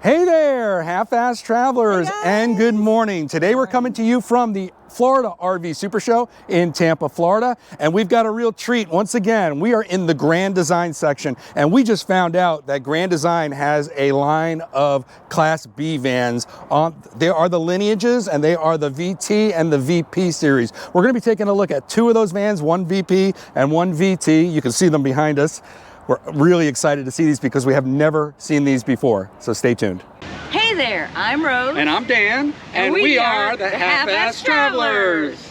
Hey there, half-assed travelers, and good morning. Today we're coming to you from the Florida RV Supershow in Tampa, Florida, and we've got a real treat. Once again, we are in the Grand Design section, and we just found out that Grand Design has a line of Class B vans. They are the Lineages, and they are the VT and the VP series. We're going to be taking a look at two of those vans, one VP and one VT. You can see them behind us. We're really excited to see these because we have never seen these before, so stay tuned. Hey there, I'm Rose. And I'm Dan, and we are the Half-Assed Travelers.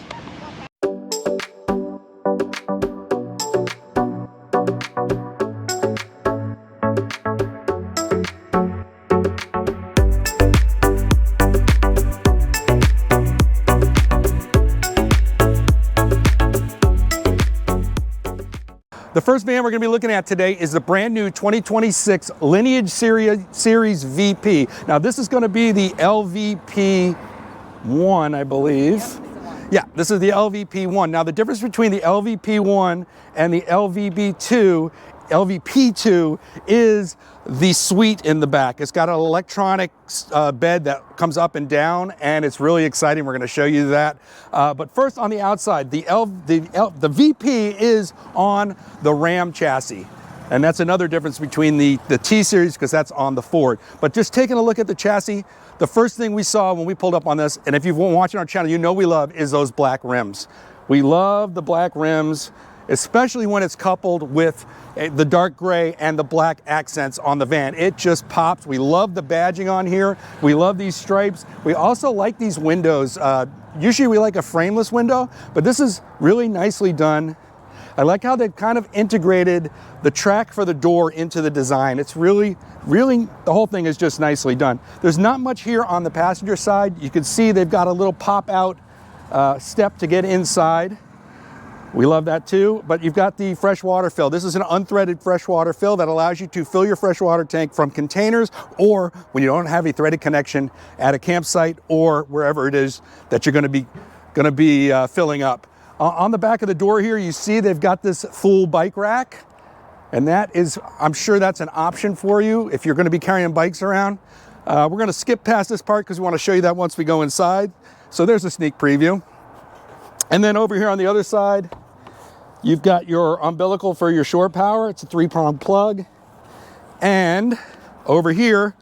The first van we're going to be looking at today is the brand new 2026 Lineage Series VP. Now this is going to be the LVP 1, I believe. Yeah, this is the LVP 1. Now the difference between the LVP 1 and the LVP 2 is the suite in the back. It's got an electronic bed that comes up and down, and it's really exciting. We're going to show you that. But first, on the outside, the VP is on the Ram chassis, and that's another difference between the T series, because that's on the Ford. But just taking a look at the chassis, the first thing we saw when we pulled up on this, and if you've been watching our channel, you know we love, is those black rims. We love the black rims, especially when it's coupled with the dark gray and the black accents on the van. It just pops. We love the badging on here. We love these stripes. We also like these windows. Usually we like a frameless window, but this is really nicely done. I like how they've kind of integrated the track for the door into the design. It's really, the whole thing is just nicely done. There's not much here on the passenger side. You can see they've got a little pop out step to get inside. We love that too, but you've got the freshwater fill. This is an unthreaded freshwater fill that allows you to fill your freshwater tank from containers, or when you don't have a threaded connection at a campsite or wherever it is that you're going to be filling up. On the back of the door here, you see they've got this full bike rack, and that is, I'm sure that's an option for you if you're going to be carrying bikes around. We're going to skip past this part because we want to show you that once we go inside. So there's a sneak preview. And then over here on the other side, you've got your umbilical for your shore power. It's a 3-prong plug. And over here,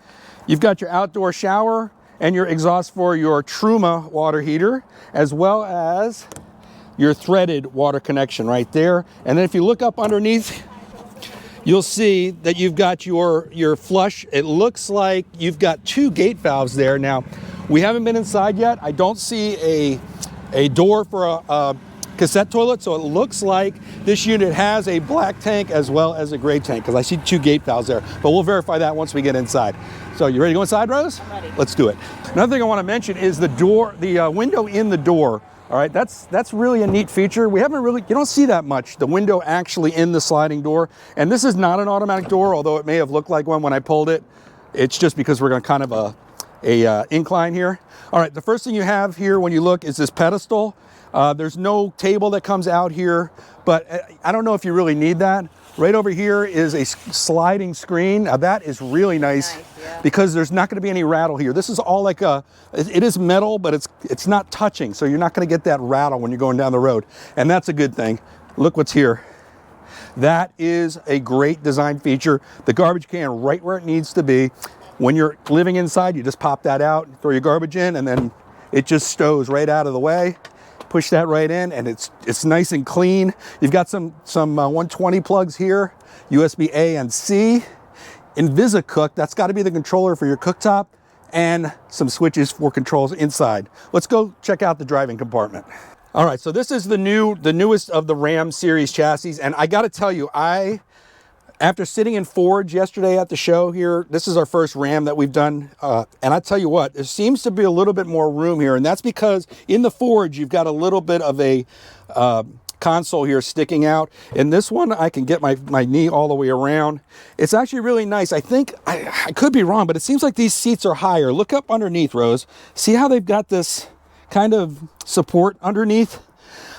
you've got your outdoor shower and your exhaust for your Truma water heater, as well as your threaded water connection right there. And then if you look up underneath, you'll see that you've got your flush. It looks like you've got 2 gate valves there. Now, we haven't been inside yet. I don't see a door for a cassette toilet, so it looks like this unit has a black tank as well as a gray tank, because I see 2 gate valves there, but we'll verify that once we get inside. So you ready to go inside, Rose? I'm ready. Let's do it. Another thing I want to mention is the door, the window in the door. All right, that's really a neat feature. You don't see that much, the window actually in the sliding door. And this is not an automatic door, although it may have looked like one when I pulled it. It's just because we're going kind of a incline here. All right, the first thing you have here when you look is this pedestal. There's no table that comes out here, but I don't know if you really need that. Right over here is a sliding screen. Now that is really nice, yeah, because there's not going to be any rattle here. This is all like it is metal, but it's not touching, so you're not going to get that rattle when you're going down the road, and that's a good thing. Look what's here. That is a great design feature. The garbage can right where it needs to be. When you're living inside, you just pop that out, throw your garbage in, and then it just stows right out of the way. Push that right in, and it's nice and clean. You've got some 120 plugs here, USB A and C. InvisiCook, that's got to be the controller for your cooktop, and some switches for controls inside. Let's go check out the driving compartment. All right, so this is the newest of the Ram series chassis, and I got to tell you, after sitting in Fords yesterday at the show here, this is our first Ram that we've done, and I tell you what, there seems to be a little bit more room here, and that's because in the Fords you've got a little bit of a console here sticking out. In this one, I can get my knee all the way around. It's actually really nice. I think, I could be wrong, but it seems like these seats are higher. Look up underneath, Rose. See how they've got this kind of support underneath?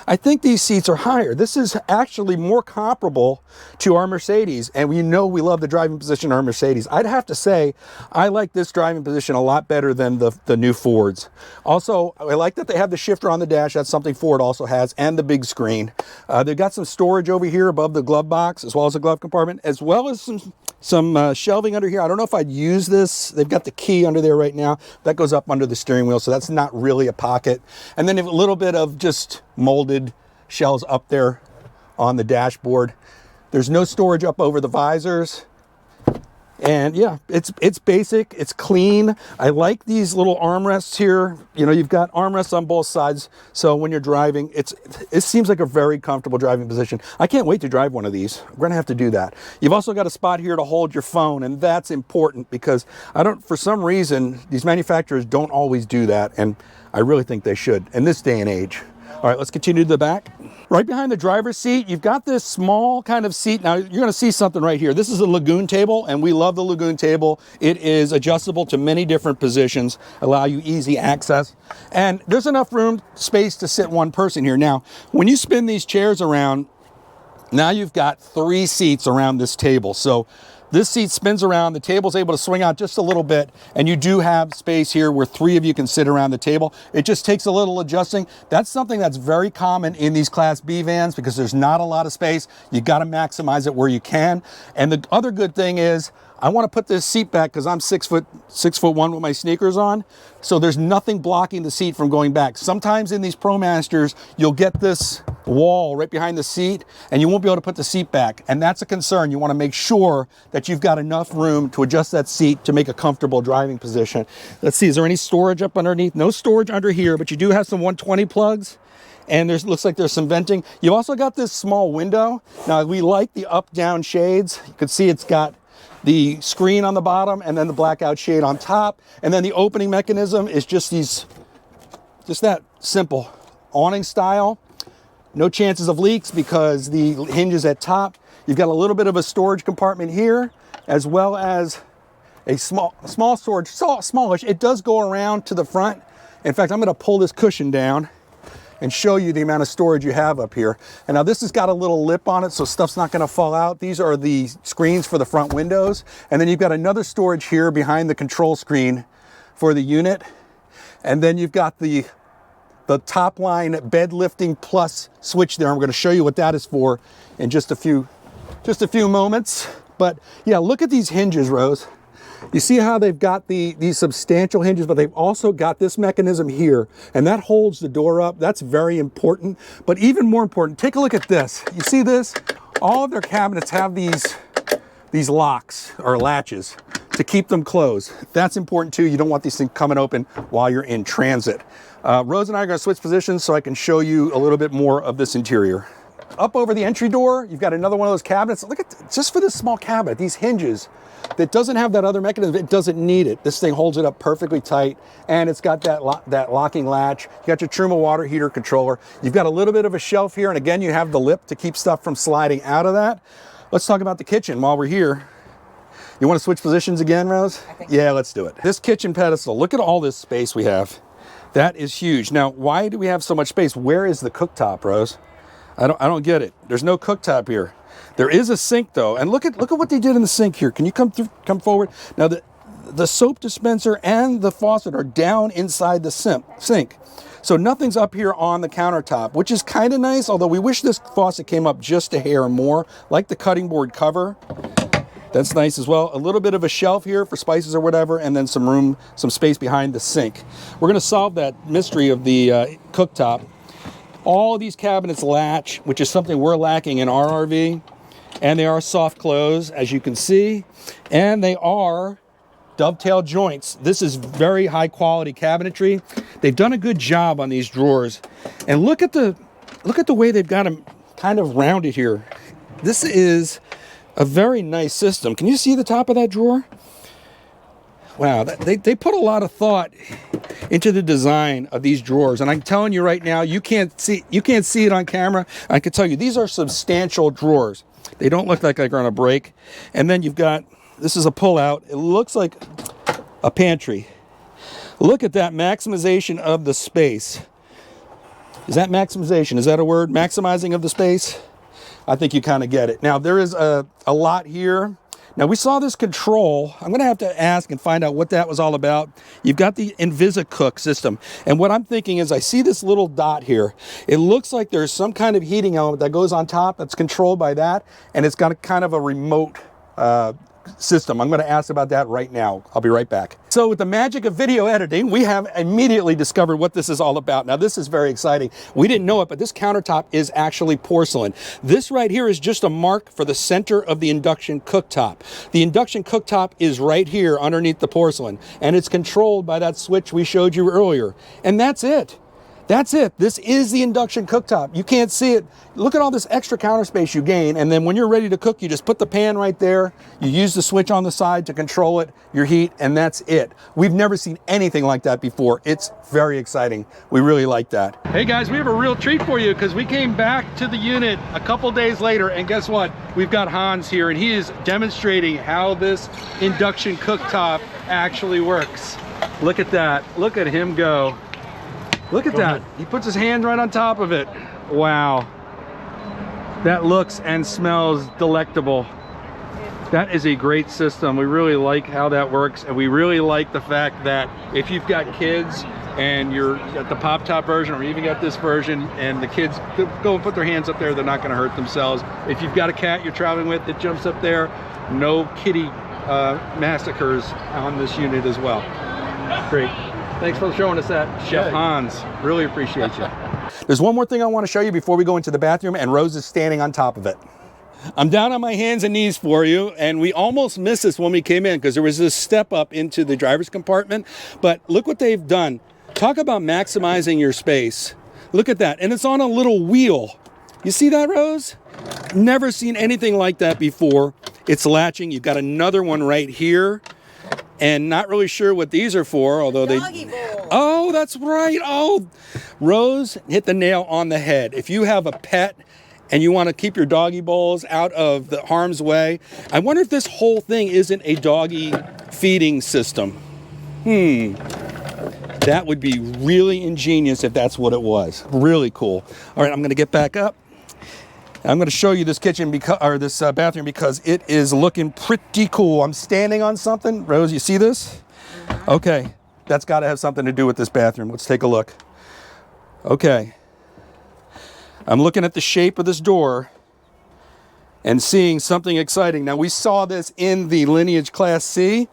I think these seats are higher. This is actually more comparable to our Mercedes, and we know we love the driving position of our Mercedes. I'd have to say I like this driving position a lot better than the new Fords. Also, I like that they have the shifter on the dash. That's something Ford also has, and the big screen. They've got some storage over here above the glove box, as well as the glove compartment, as well as some shelving under here. I don't know if I'd use this. They've got the key under there right now. That goes up under the steering wheel, so that's not really a pocket. And then a little bit of just molded shells up there on the dashboard. There's no storage up over the visors. And yeah, it's basic, it's clean. I like these little armrests here. You know, you've got armrests on both sides, so when you're driving, it seems like a very comfortable driving position. I can't wait to drive one of these. We're gonna have to do that. You've also got a spot here to hold your phone, and that's important because for some reason, these manufacturers don't always do that, and I really think they should in this day and age. All right, let's continue to the back. Right behind the driver's seat, you've got this small kind of seat. Now, you're gonna see something right here. This is a Lagoon table, and we love the Lagoon table. It is adjustable to many different positions, allow you easy access. And there's enough room, space to sit one person here. Now, when you spin these chairs around, now you've got 3 seats around this table. So this seat spins around, the table's able to swing out just a little bit, and you do have space here where 3 of you can sit around the table. It just takes a little adjusting. That's something that's very common in these Class B vans because there's not a lot of space. You gotta maximize it where you can. And the other good thing is, I wanna put this seat back because I'm 6'1" with my sneakers on, so there's nothing blocking the seat from going back. Sometimes in these ProMasters, you'll get this wall right behind the seat and you won't be able to put the seat back, and that's a concern. You want to make sure that you've got enough room to adjust that seat to make a comfortable driving position. Let's see, is there any storage up underneath? No storage under here, but you do have some 120 plugs, and looks like there's some venting. You've also got this small window. Now, we like the up-down shades. You can see it's got the screen on the bottom and then the blackout shade on top, and then the opening mechanism is just that simple awning style. No chances of leaks because the hinge is at top. You've got a little bit of a storage compartment here, as well as a small storage, smallish. It does go around to the front. In fact, I'm gonna pull this cushion down and show you the amount of storage you have up here. And now this has got a little lip on it, so stuff's not gonna fall out. These are the screens for the front windows. And then you've got another storage here behind the control screen for the unit. And then you've got the top line bed lifting plus switch there. I'm going to show you what that is for in just a few moments. But yeah, look at these hinges, Rose. You see how they've got these substantial hinges, but they've also got this mechanism here, and that holds the door up. That's very important. But even more important, take a look at this. You see this? All of their cabinets have these locks or latches to keep them closed. That's important too. You don't want these things coming open while you're in transit. Rose and I are going to switch positions so I can show you a little bit more of this interior. Up over the entry door, you've got another one of those cabinets. Look at, just for this small cabinet, these hinges, that doesn't have that other mechanism, it doesn't need it. This thing holds it up perfectly tight, and it's got that locking latch. You got your Truma water heater controller. You've got a little bit of a shelf here, and again, you have the lip to keep stuff from sliding out of that. Let's talk about the kitchen while we're here. You want to switch positions again, Rose? I think yeah, let's do it. This kitchen pedestal, look at all this space we have. That is huge. Now, why do we have so much space? Where is the cooktop, Rose? I don't get it. There's no cooktop here. There is a sink though, and look at what they did in the sink here. Can you come forward? Now the soap dispenser and the faucet are down inside the sink. So nothing's up here on the countertop, which is kind of nice, although we wish this faucet came up just a hair more, like the cutting board cover. That's nice as well. A little bit of a shelf here for spices or whatever, and then some space behind the sink. We're gonna solve that mystery of the cooktop. All of these cabinets latch, which is something we're lacking in our RV, and they are soft close, as you can see, and they are dovetail joints. This is very high quality cabinetry. They've done a good job on these drawers, and look at the way they've got them kind of rounded here. This is a very nice system. Can you see the top of that drawer? Wow, they put a lot of thought into the design of these drawers, and I'm telling you right now, you can't see it on camera. I can tell you these are substantial drawers. They don't look like they're going to break. And then you've got, this is a pull-out. It looks like a pantry. Look at that maximization of the space. Is that maximization? Is that a word? Maximizing of the space? I think you kind of get it. Now, there is a lot here. Now, we saw this control. I'm going to have to ask and find out what that was all about. You've got the InvisiCook system. And what I'm thinking is I see this little dot here. It looks like there's some kind of heating element that goes on top that's controlled by that. And it's got a kind of a remote system. I'm going to ask about that right now. I'll be right back. So with the magic of video editing, we have immediately discovered what this is all about. Now, this is very exciting. We didn't know it, but this countertop is actually porcelain. This right here is just a mark for the center of the induction cooktop. The induction cooktop is right here underneath the porcelain, and it's controlled by that switch we showed you earlier. And that's it. That's it. This is the induction cooktop. You can't see it. Look at all this extra counter space you gain, and then when you're ready to cook, you just put the pan right there. You use the switch on the side to control it, your heat, and that's it. We've never seen anything like that before. It's very exciting. We really like that. Hey guys, we have a real treat for you because we came back to the unit a couple days later, and guess what? We've got Hans here, and he is demonstrating how this induction cooktop actually works. Look at that. Look at him go. Look at that. He puts his hand right on top of it. Wow. That looks and smells delectable. That is a great system. We really like how that works. And we really like the fact that if you've got kids and you're at the pop top version or even got this version and the kids go and put their hands up there, they're not going to hurt themselves. If you've got a cat you're traveling with that jumps up there, no kitty massacres on this unit as well. Great. Thanks for showing us that, Chef Hans. Really appreciate you. There's one more thing I want to show you before we go into the bathroom, and Rose is standing on top of it. I'm down on my hands and knees for you, and we almost missed this when we came in because there was this step up into the driver's compartment. But look what they've done. Talk about maximizing your space. Look at that, and it's on a little wheel. You see that, Rose? Never seen anything like that before. It's latching. You've got another one right here. And not really sure what these are for, although Doggy bowl. Oh, that's right. Oh, Rose hit the nail on the head. If you have a pet and you want to keep your doggy bowls out of the harm's way, I wonder if this whole thing isn't a doggy feeding system. That would be really ingenious if that's what it was. Really cool. All right, I'm going to get back up. I'm going to show you this kitchen this bathroom because it is looking pretty cool. I'm standing on something. Rose, you see this? Okay, that's got to have something to do with this bathroom. Let's take a look. Okay, I'm looking at the shape of this door and seeing something exciting. Now, we saw this in the Lineage Class C.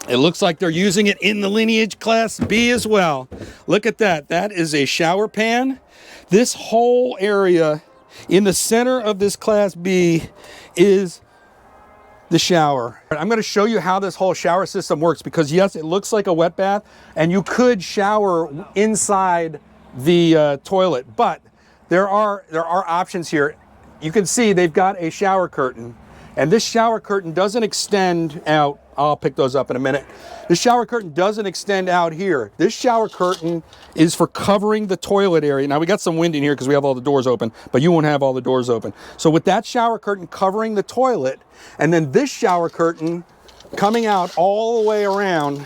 It looks like they're using it in the Lineage Class B as well. Look at that. That is a shower pan. This whole area in the center of this Class B is the shower. I'm going to show you how this whole shower system works because yes, it looks like a wet bath and you could shower inside the toilet, but there are options here. You can see they've got a shower curtain, and this shower curtain doesn't extend out. I'll pick those up in a minute. This shower curtain doesn't extend out here. This shower curtain is for covering the toilet area. Now, we got some wind in here because we have all the doors open, but you won't have all the doors open. So with that shower curtain covering the toilet, and then this shower curtain coming out all the way around,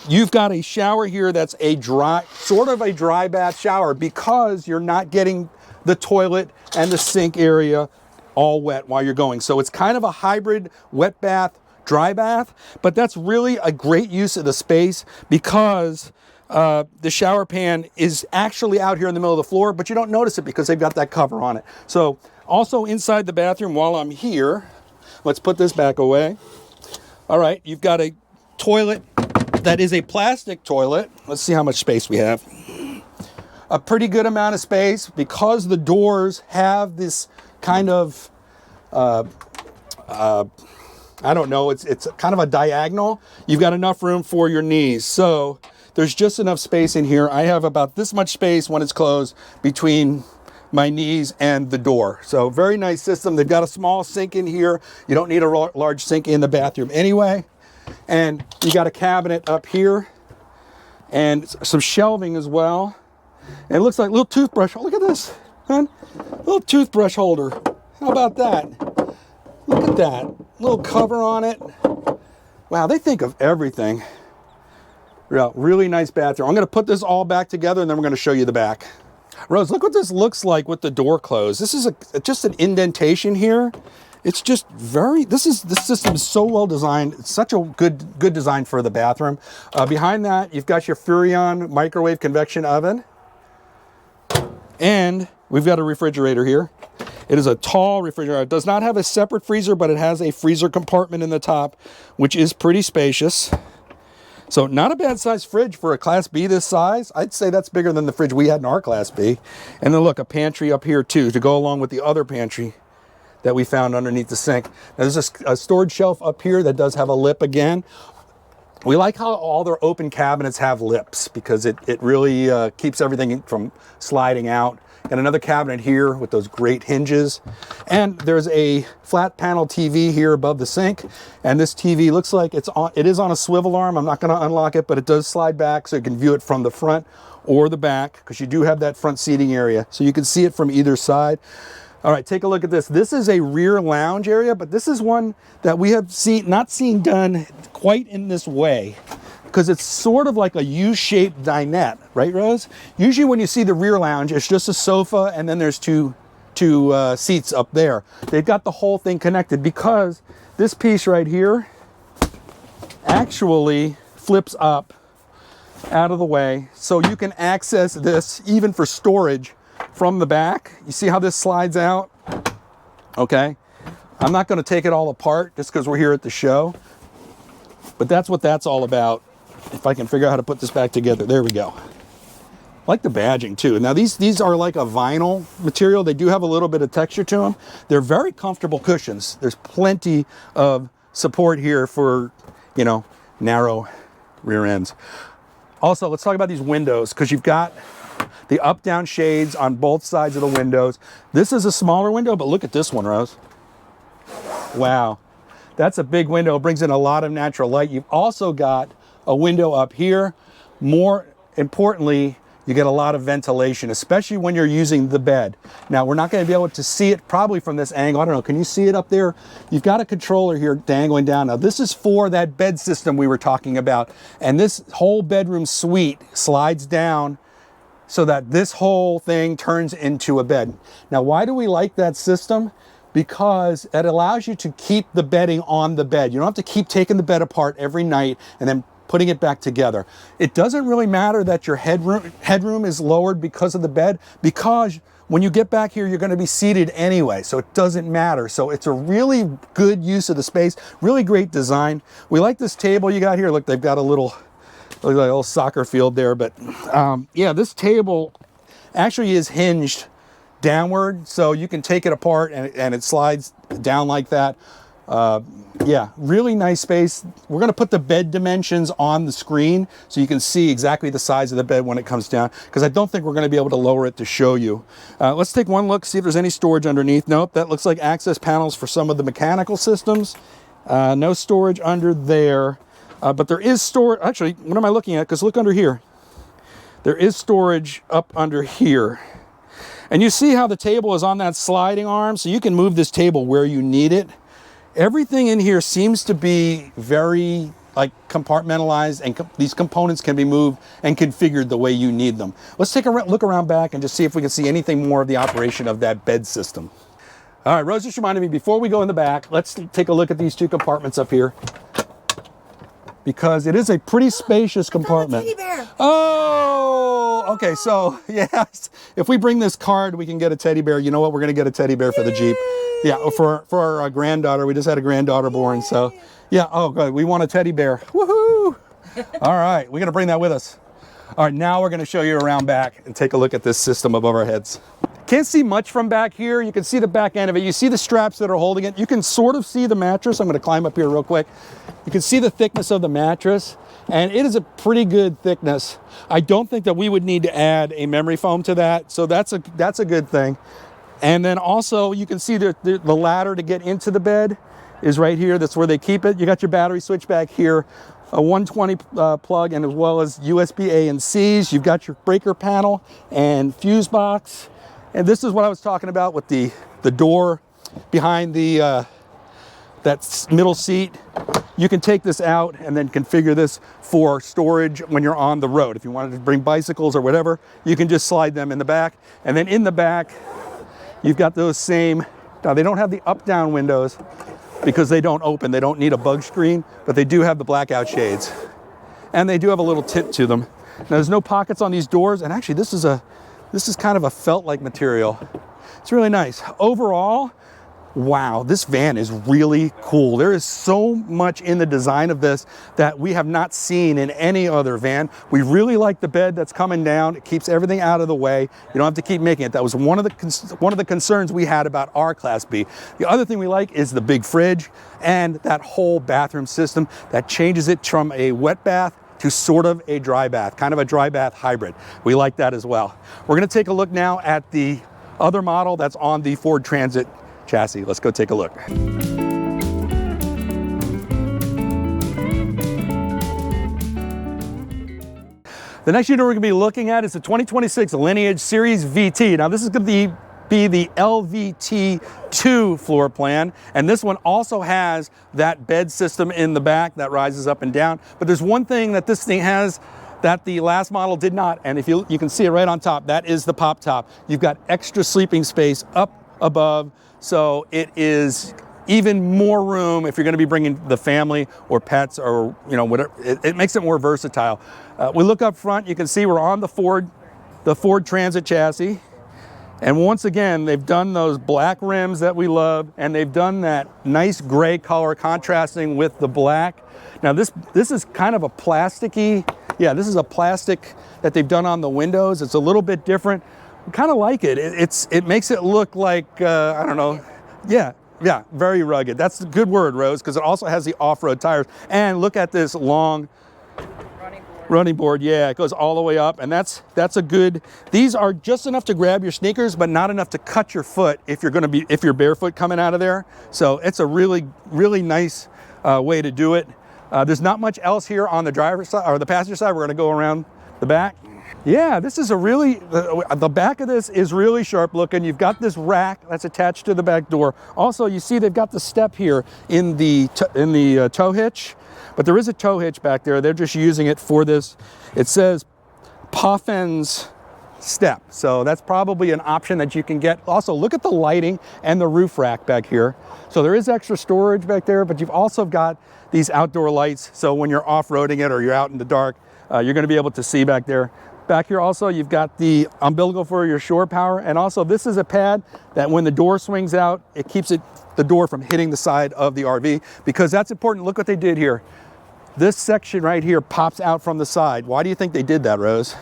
you've got a shower here that's a sort of a dry bath shower because you're not getting the toilet and the sink area all wet while you're going. So it's kind of a hybrid wet bath, dry bath, but that's really a great use of the space because the shower pan is actually out here in the middle of the floor, but you don't notice it because they've got that cover on it. So also inside the bathroom while I'm here, let's put this back away. All right, you've got a toilet that is a plastic toilet. Let's see how much space we have. A pretty good amount of space because the doors have this kind of I don't know, it's kind of a diagonal. You've got enough room for your knees. So there's just enough space in here. I have about this much space when it's closed between my knees and the door. So very nice system. They've got a small sink in here. You don't need a large sink in the bathroom anyway. And you got a cabinet up here and some shelving as well. And it looks like a little toothbrush. Oh, look at this, huh? Little toothbrush holder. How about that? Look at that. Little cover on it. Wow, they think of everything. Yeah, really nice bathroom. I'm going to put this all back together and then we're going to show you the back. Rose, look what this looks like with the door closed. This is just an indentation here. It's just this system is so well designed. It's such a good design for the bathroom. Behind that, you've got your Furrion microwave convection oven. And we've got a refrigerator here. It is a tall refrigerator. It does not have a separate freezer, but it has a freezer compartment in the top, which is pretty spacious. So not a bad size fridge for a Class B this size. I'd say that's bigger than the fridge we had in our Class B. And then look, a pantry up here too, to go along with the other pantry that we found underneath the sink. Now, there's a storage shelf up here that does have a lip again. We like how all their open cabinets have lips because it really keeps everything from sliding out. Got another cabinet here with those great hinges. And there's a flat panel TV here above the sink. And this TV looks like it is on a swivel arm. I'm not gonna unlock it, but it does slide back so you can view it from the front or the back because you do have that front seating area. So you can see it from either side. All right, take a look at this. This is a rear lounge area, but this is one that we have not seen done quite in this way because it's sort of like a U-shaped dinette, right, Rose? Usually when you see the rear lounge, it's just a sofa and then there's two seats up there. They've got the whole thing connected because this piece right here actually flips up out of the way so you can access this even for storage from the back. You see how this slides out? Okay. I'm not going to take it all apart just because we're here at the show, but that's what that's all about. If I can figure out how to put this back together. There we go. I like the badging too. Now these are like a vinyl material. They do have a little bit of texture to them. They're very comfortable cushions. There's plenty of support here for, you know, narrow rear ends. Also, let's talk about these windows because you've got the up-down shades on both sides of the windows. This is a smaller window, but look at this one, Rose. Wow, that's a big window. It brings in a lot of natural light. You've also got a window up here. More importantly, you get a lot of ventilation, especially when you're using the bed. Now, we're not going to be able to see it probably from this angle. I don't know, can you see it up there? You've got a controller here dangling down. Now, this is for that bed system we were talking about. And this whole bedroom suite slides down so that this whole thing turns into a bed. Now, why do we like that system? Because it allows you to keep the bedding on the bed. You don't have to keep taking the bed apart every night and then putting it back together. It doesn't really matter that your headroom is lowered because of the bed, because when you get back here, you're going to be seated anyway, so it doesn't matter. So it's a really good use of the space, really great design. We like this table you got here. Look, they've got a little soccer field there, but yeah, this table actually is hinged downward, so you can take it apart and it slides down like that. Yeah, really nice space. We're going to put the bed dimensions on the screen so you can see exactly the size of the bed when it comes down, because I don't think we're going to be able to lower it to show you. Let's take one look, see if there's any storage underneath. Nope, that looks like access panels for some of the mechanical systems. No storage under there. But there is storage. Actually, what am I looking at? Because look under here. There is storage up under here. And you see how the table is on that sliding arm, so you can move this table where you need it. Everything in here seems to be very like compartmentalized, and these components can be moved and configured the way you need them. Let's take a look around back and just see if we can see anything more of the operation of that bed system. All right, Rose just reminded me, before we go in the back, let's take a look at these two compartments up here, because it is a pretty spacious compartment. Teddy bear. Oh, okay, so yes, if we bring this card, we can get a teddy bear. You know what? We're gonna get a teddy bear for the Jeep. Yeah, for our granddaughter. We just had a granddaughter born, so yeah. Oh, good. We want a teddy bear. Woohoo! All right, we're gonna bring that with us. All right, now we're gonna show you around back and take a look at this system above our heads. Can't see much from back here. You can see the back end of it. You see the straps that are holding it. You can sort of see the mattress. I'm gonna climb up here real quick. You can see the thickness of the mattress, and it is a pretty good thickness. I don't think that we would need to add a memory foam to that, so that's a good thing. And then also you can see the ladder to get into the bed is right here. That's where they keep it. You got your battery switch back here, a 120 plug, and as well as USB A and C's. You've got your breaker panel and fuse box. And this is what I was talking about with the door behind the that middle seat. You can take this out and then configure this for storage when you're on the road. If you wanted to bring bicycles or whatever, you can just slide them in the back. And then in the back, you've got those same, now they don't have the up-down windows because they don't open. They don't need a bug screen, but they do have the blackout shades. And they do have a little tip to them. Now there's no pockets on these doors, and actually this is kind of a felt-like material. It's really nice. Overall, wow, this van is really cool. There is so much in the design of this that we have not seen in any other van. We really like the bed that's coming down. It keeps everything out of the way. You don't have to keep making it. That was one of the concerns we had about our Class B. The other thing we like is the big fridge and that whole bathroom system that changes it from a wet bath to sort of a dry bath, kind of a dry bath hybrid. We like that as well. We're gonna take a look now at the other model that's on the Ford Transit chassis. Let's go take a look. The next unit we're going to be looking at is the 2026 Lineage Series VT. Now this is going to be the LVT2 floor plan, and this one also has that bed system in the back that rises up and down. But there's one thing that this thing has that the last model did not, and if you can see it right on top, that is the pop top. You've got extra sleeping space up above, so it is even more room if you're going to be bringing the family or pets or whatever. It makes it more versatile. We look up front, you can see we're on the Ford Transit chassis, and once again they've done those black rims that we love, and they've done that nice gray color contrasting with the black. Now this is kind of a plasticky, yeah, this is a plastic that they've done on the windows. It's a little bit different. I kind of like it. It makes it look like, I don't know, yeah, very rugged. That's a good word, Rose, because it also has the off-road tires. And look at this long running board. Yeah, it goes all the way up, and that's a good, these are just enough to grab your sneakers, but not enough to cut your foot if you're barefoot coming out of there. So it's a really, really nice way to do it. There's not much else here on the driver's side or the passenger side. We're going to go around the back. Yeah, this is the back of this is really sharp looking. You've got this rack that's attached to the back door. Also, you see they've got the step here in the tow hitch, but there is a tow hitch back there. They're just using it for this. It says Poffin's step, so that's probably an option that you can get. Also, look at the lighting and the roof rack back here. So there is extra storage back there, but you've also got these outdoor lights, so when you're off-roading it or you're out in the dark, you're going to be able to see back there. Back here also, you've got the umbilical for your shore power, and also this is a pad that when the door swings out, it keeps the door from hitting the side of the RV, because that's important. Look what they did here. This section right here pops out from the side. Why do you think they did that, Rose?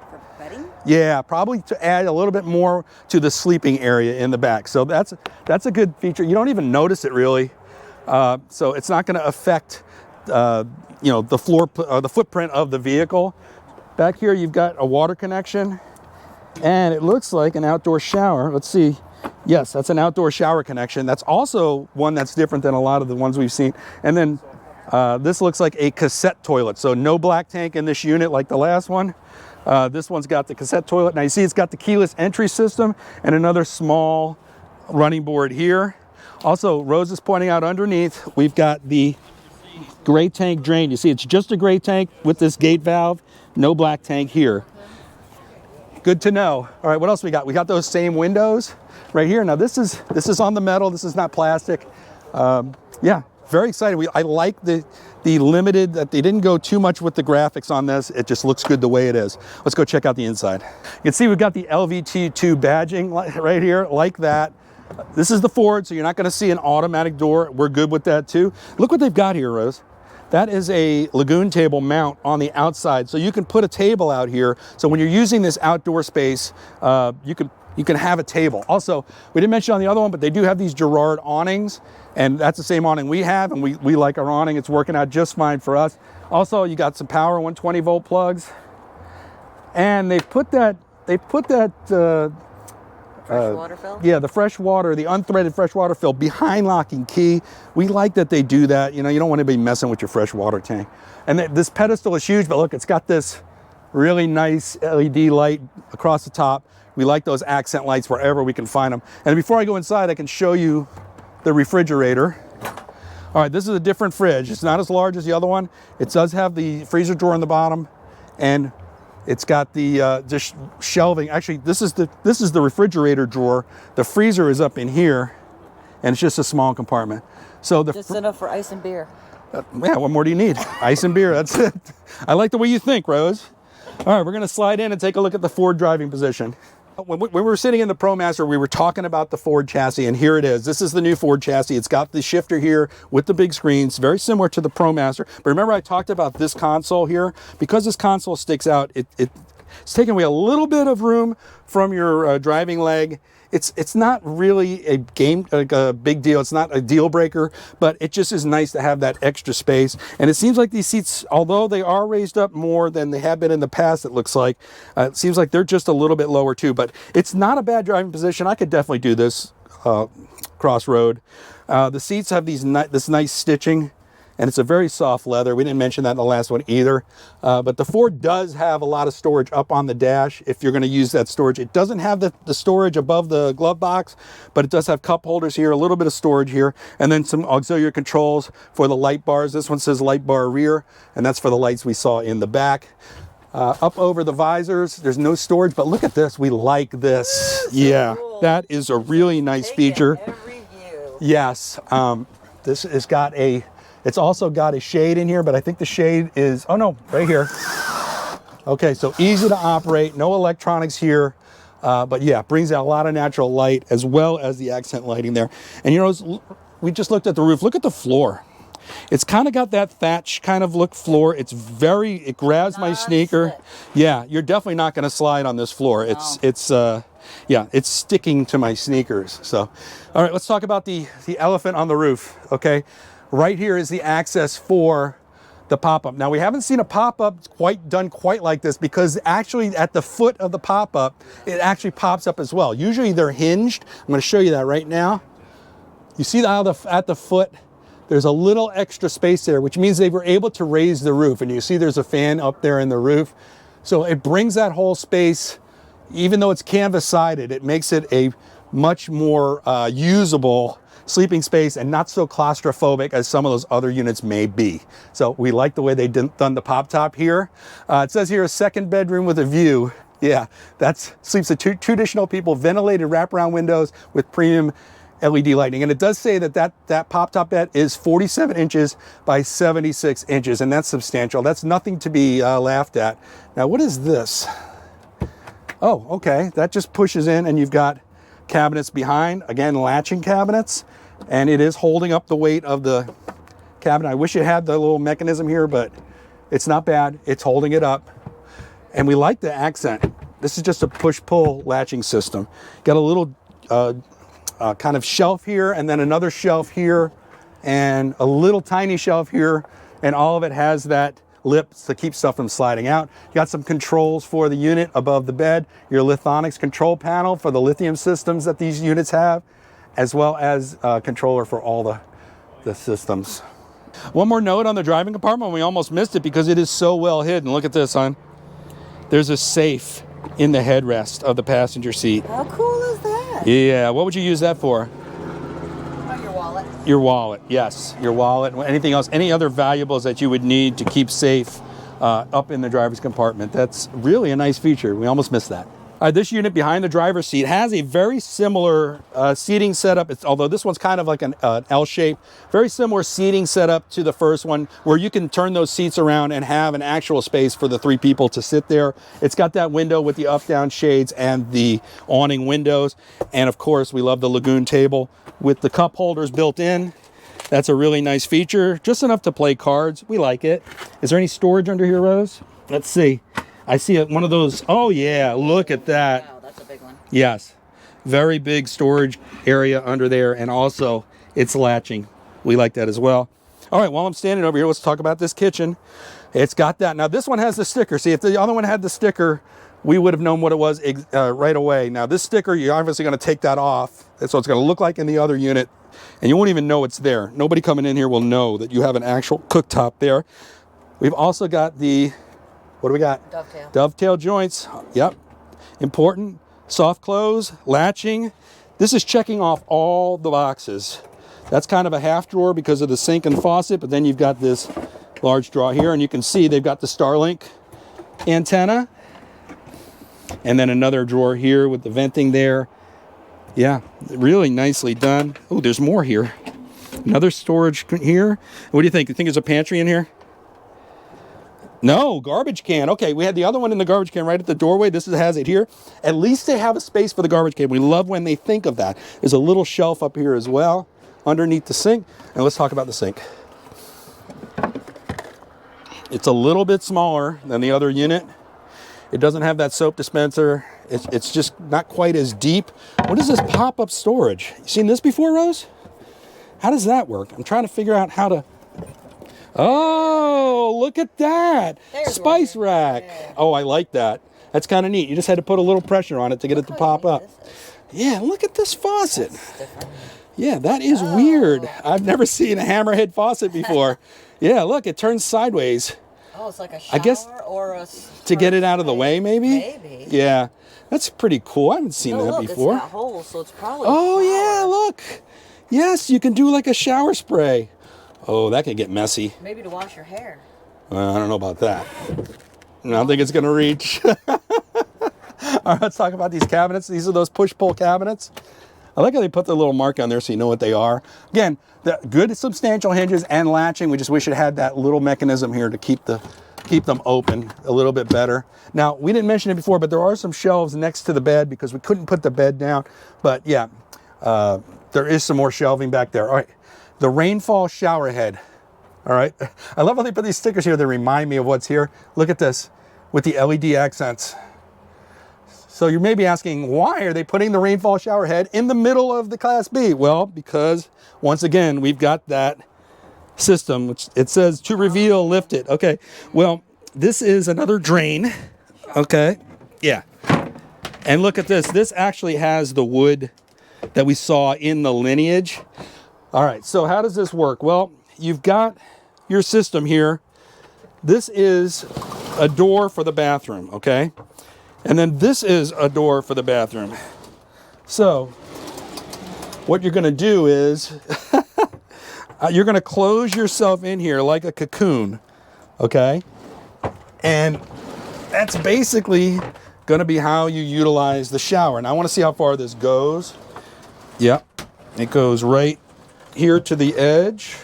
For bedding? Yeah, probably to add a little bit more to the sleeping area in the back. So that's a good feature. You don't even notice it really. So it's not going to affect the footprint of the vehicle. Back here you've got a water connection, and it looks like an outdoor shower. Let's see. Yes, that's an outdoor shower connection. That's also one that's different than a lot of the ones we've seen. And then this looks like a cassette toilet. So no black tank in this unit like the last one. This one's got the cassette toilet. Now you see it's got the keyless entry system and another small running board here. Also, Rose is pointing out underneath, we've got the gray tank drain. You see it's just a gray tank with this gate valve. No black tank here. Good to know. All right, what else we got? We got those same windows right here. Now this is on the metal. This is not plastic. Yeah, very excited. I like the limited, that they didn't go too much with the graphics on this. It just looks good the way it is. Let's go check out the inside. You can see we've got the LVT2 badging right here, like that. This is the Ford, so you're not going to see an automatic door. We're good with that too. Look what they've got here, Rose. That is a lagoon table mount on the outside, so you can put a table out here. So when you're using this outdoor space, you can have a table. Also, we didn't mention on the other one, but they do have these Girard awnings, and that's the same awning we have, and we like our awning. It's working out just fine for us. Also, you got some power 120 volt plugs, and they put that Fresh water fill? Yeah, the fresh water, the unthreaded fresh water fill behind lock and key. We like that they do that. You don't want to be messing with your fresh water tank. And this pedestal is huge, but look, it's got this really nice LED light across the top. We like those accent lights wherever we can find them. And before I go inside, I can show you the refrigerator. All right, this is a different fridge. It's not as large as the other one. It does have the freezer drawer on the bottom, and it's got the just shelving. Actually, this is the refrigerator drawer. The freezer is up in here, and it's just a small compartment. So just enough for ice and beer. Yeah, what more do you need? Ice and beer, that's it. I like the way you think, Rose. All right, we're gonna slide in and take a look at the Ford driving position. When we were sitting in the ProMaster, we were talking about the Ford chassis, and here it is. This is the new Ford chassis. It's got the shifter here with the big screens, very similar to the ProMaster. But remember I talked about this console here? Because this console sticks out, it's taking away a little bit of room from your driving leg. It's not really a big deal. It's not a deal breaker, but it just is nice to have that extra space. And it seems like these seats, although they are raised up more than they have been in the past, it looks like, it seems like they're just a little bit lower too, but it's not a bad driving position. I could definitely do this cross-road. The seats have this nice stitching, and it's a very soft leather. We didn't mention that in the last one either. But the Ford does have a lot of storage up on the dash if you're gonna use that storage. It doesn't have the storage above the glove box, but it does have cup holders here, a little bit of storage here, and then some auxiliary controls for the light bars. This one says light bar rear, and that's for the lights we saw in the back. Up over the visors, there's no storage, but look at this, we like this. Yeah, cool. That is a really nice feature. Every view. Yes, this has got it's also got a shade in here, but I think the shade is, oh no, right here. Okay, so easy to operate, no electronics here, but yeah, brings out a lot of natural light as well as the accent lighting there. And you know, we just looked at the roof, look at the floor. It's kind of got that thatch kind of look floor. It grabs my sneaker. Yeah, you're definitely not gonna slide on this floor. No. Yeah, it's sticking to my sneakers. So, all right, let's talk about the elephant on the roof, okay? Right here is the access for the pop-up. Now, we haven't seen a pop-up done quite like this because actually at the foot of the pop-up, it actually pops up as well. Usually they're hinged. I'm gonna show you that right now. You see how at the foot, there's a little extra space there, which means they were able to raise the roof. And you see there's a fan up there in the roof. So it brings that whole space, even though it's canvas-sided, it makes it a much more usable sleeping space and not so claustrophobic as some of those other units may be. So we like the way they done the pop top here. It says here a second bedroom with a view. Yeah, that sleeps to two additional people, ventilated wraparound windows with premium LED lighting. And it does say that pop top bed is 47 inches by 76 inches, and that's substantial. That's nothing to be laughed at. Now, what is this? Oh, okay, that just pushes in and you've got cabinets behind, again, latching cabinets, and it is holding up the weight of the cabinet. I wish it had the little mechanism here, but it's not bad. It's holding it up. And we like the accent. This is just a push-pull latching system. Got a little kind of shelf here, and then another shelf here, and a little tiny shelf here, and all of it has that lip to keep stuff from sliding out. You got some controls for the unit above the bed, your Lithionics control panel for the lithium systems that these units have, as well as a controller for all the systems. One more note on the driving compartment, we almost missed it because it is so well hidden. Look at this, hon. There's a safe in the headrest of the passenger seat. How cool is that? Yeah, what would you use that for? Your wallet. Your wallet, yes, your wallet. Anything else, any other valuables that you would need to keep safe up in the driver's compartment. That's really a nice feature. We almost missed that. This unit behind the driver's seat has a very similar seating setup. Although this one's kind of like an L shape, very similar seating setup to the first one, where you can turn those seats around and have an actual space for the 3 people to sit there. It's got that window with the up-down shades and the awning windows. And of course, we love the Lagoon table with the cup holders built in. That's a really nice feature, just enough to play cards. We like it. Is there any storage under here, Rose? Let's see. I see one of those. Oh yeah, look at that. Wow, that's a big one. Yes, very big storage area under there, and also it's latching. We like that as well. All right, while I'm standing over here, let's talk about this kitchen. It's got that. Now this one has the sticker. See, if the other one had the sticker, we would have known what it was right away. Now this sticker, you're obviously going to take that off. That's what it's going to look like in the other unit, and you won't even know it's there. Nobody coming in here will know that you have an actual cooktop there. We've also got the, what do we got? Dovetail. Dovetail joints. Yep. Important. Soft close, latching. This is checking off all the boxes. That's kind of a half drawer because of the sink and faucet, but then you've got this large drawer here, and you can see they've got the Starlink antenna. And then another drawer here with the venting there. Yeah, really nicely done. Oh, there's more here. Another storage here. What do you think? You think there's a pantry in here? No, garbage can. Okay, we had the other one in the garbage can right at the doorway. This has it here. At least they have a space for the garbage can. We love when they think of that. There's a little shelf up here as well underneath the sink. And let's talk about the sink. It's a little bit smaller than the other unit. It doesn't have that soap dispenser. It's just not quite as deep. What is this pop-up storage? You seen this before, Rose? How does that work? I'm trying to figure out how to... Oh, look at that. There's Spice one. rack. Yeah. Oh, I like that. That's kind of neat. You just had to put a little pressure on it to get it to pop up. Yeah, look at this faucet. Yeah, that is weird. I've never seen a hammerhead faucet before. Yeah, look, it turns sideways. Oh, it's like a shower, I guess or a... To get it out of the way, maybe? Maybe. Yeah, that's pretty cool. I haven't seen that Look, before. It's got holes, so it's probably Oh, a yeah, shower. look. Yes, you can do like a shower spray. Oh, that could get messy. Maybe to wash your hair. I don't know about that. I don't think it's going to reach. All right, let's talk about these cabinets. These are those push-pull cabinets. I like how they put the little mark on there so you know what they are. Again, the good substantial hinges and latching. We just wish it had that little mechanism here to keep them open a little bit better. Now, we didn't mention it before, but there are some shelves next to the bed because we couldn't put the bed down. But yeah, there is some more shelving back there. All right, the rainfall shower head. All right, I love how they put these stickers here that remind me of what's here. Look at this with the LED accents. So you may be asking, why are they putting the rainfall shower head in the middle of the Class B? Well, because once again, we've got that system, which it says to reveal, lift it. Okay, well, this is another drain. Okay, yeah. And look at this. This actually has the wood that we saw in the Lineage. All right, so how does this work? Well, you've got your system here. This is a door for the bathroom, okay? And then this is a door for the bathroom. So what you're gonna do is you're gonna close yourself in here like a cocoon, okay? And that's basically gonna be how you utilize the shower. And I wanna see how far this goes. Yep, it goes right here to the edge.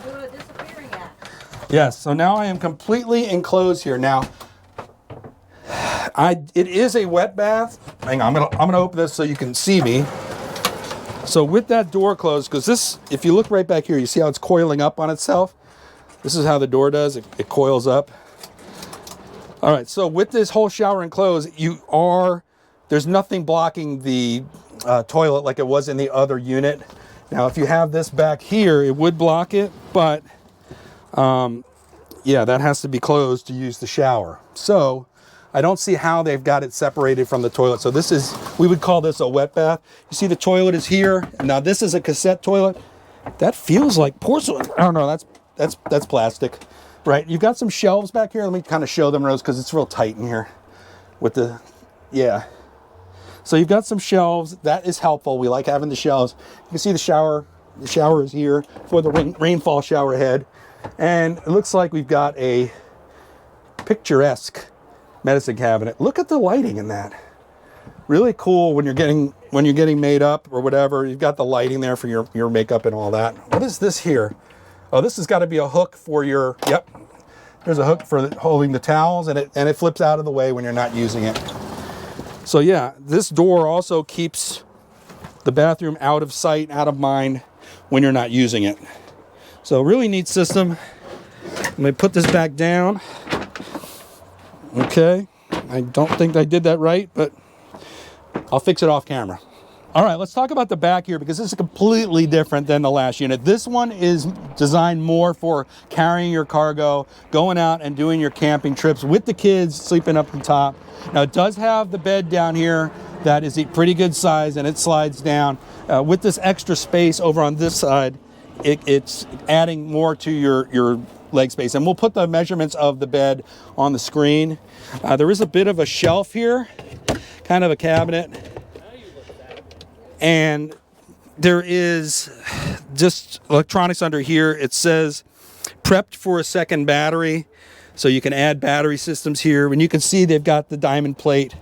You're doing a disappearing act. Yes, so now I am completely enclosed here. Now, it is a wet bath. Hang on, I'm gonna open this so you can see me. So with that door closed, because this, if you look right back here, you see how it's coiling up on itself? This is how the door does, it coils up. All right, so with this whole shower enclosed, there's nothing blocking the toilet like it was in the other unit. Now, if you have this back here, it would block it, but yeah, that has to be closed to use the shower. So I don't see how they've got it separated from the toilet. So this is, we would call this a wet bath. You see the toilet is here. Now this is a cassette toilet. That feels like porcelain. I don't know, that's plastic, right? You've got some shelves back here. Let me kind of show them, Rose, because it's real tight in here with the, yeah. So you've got some shelves. That is helpful. We like having the shelves. You can see the shower. The shower is here for the rainfall shower head. And it looks like we've got a picturesque medicine cabinet. Look at the lighting in that. Really cool when you're getting made up or whatever. You've got the lighting there for your makeup and all that. What is this here? Oh, this has got to be a hook for your, yep. There's a hook for holding the towels, and it flips out of the way when you're not using it. So yeah, this door also keeps the bathroom out of sight, out of mind when you're not using it. So really neat system. Let me put this back down. Okay, I don't think I did that right, but I'll fix it off camera. All right, let's talk about the back here because this is completely different than the last unit. This one is designed more for carrying your cargo, going out and doing your camping trips with the kids, sleeping up on top. Now it does have the bed down here that is a pretty good size and it slides down. With this extra space over on this side, it's adding more to your leg space. And we'll put the measurements of the bed on the screen. There is a bit of a shelf here, kind of a cabinet. And there is just electronics under here. It says prepped for a second battery. So you can add battery systems here. And you can see they've got the diamond plate,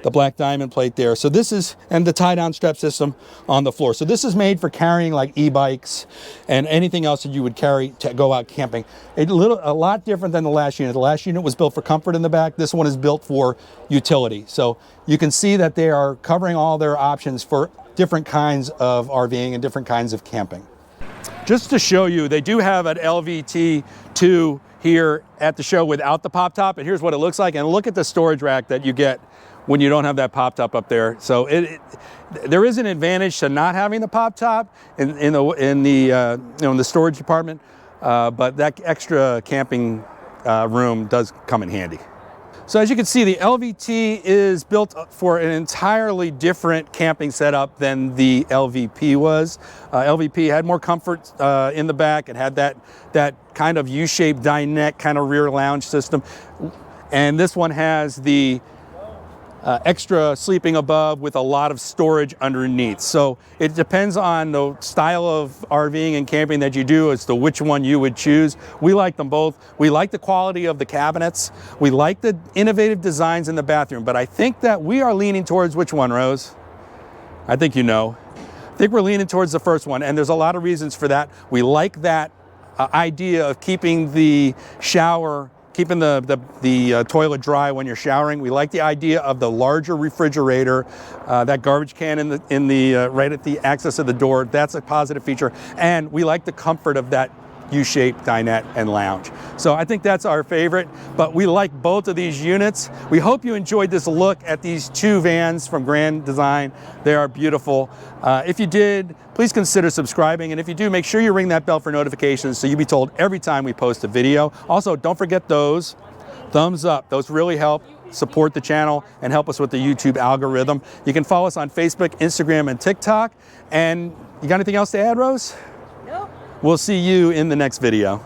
the black diamond plate there. So this is, and the tie-down strap system on the floor. So this is made for carrying like e-bikes and anything else that you would carry to go out camping. A lot different than the last unit. The last unit was built for comfort in the back. This one is built for utility. So you can see that they are covering all their options for different kinds of RVing and different kinds of camping. Just to show you, they do have an LVT2 here at the show without the pop top, and here's what it looks like. And look at the storage rack that you get when you don't have that pop top up there. So there is an advantage to not having the pop top in the storage department, but that extra camping room does come in handy. So as you can see, the LVT is built for an entirely different camping setup than the LVP was. LVP had more comfort in the back. It had that kind of U-shaped dinette kind of rear lounge system. And this one has the extra sleeping above with a lot of storage underneath. So it depends on the style of RVing and camping that you do as to which one you would choose. We like them both. We like the quality of the cabinets. We like the innovative designs in the bathroom, but I think that we are leaning towards which one, Rose? I think you know. I think we're leaning towards the first one, and there's a lot of reasons for that. We like that idea of keeping the shower, keeping the toilet dry when you're showering. We like the idea of the larger refrigerator, that garbage can in the right at the access of the door. That's a positive feature, and we like the comfort of that U-shaped dinette and lounge. So I think that's our favorite, but we like both of these units. We hope you enjoyed this look at these two vans from Grand Design. They are beautiful. If you did, please consider subscribing, and if you do, make sure you ring that bell for notifications so you'll be told every time we post a video. Also, don't forget those thumbs up. Those really help support the channel and help us with the YouTube algorithm. You can follow us on Facebook, Instagram, and TikTok. And you got anything else to add, Rose? Nope. We'll see you in the next video.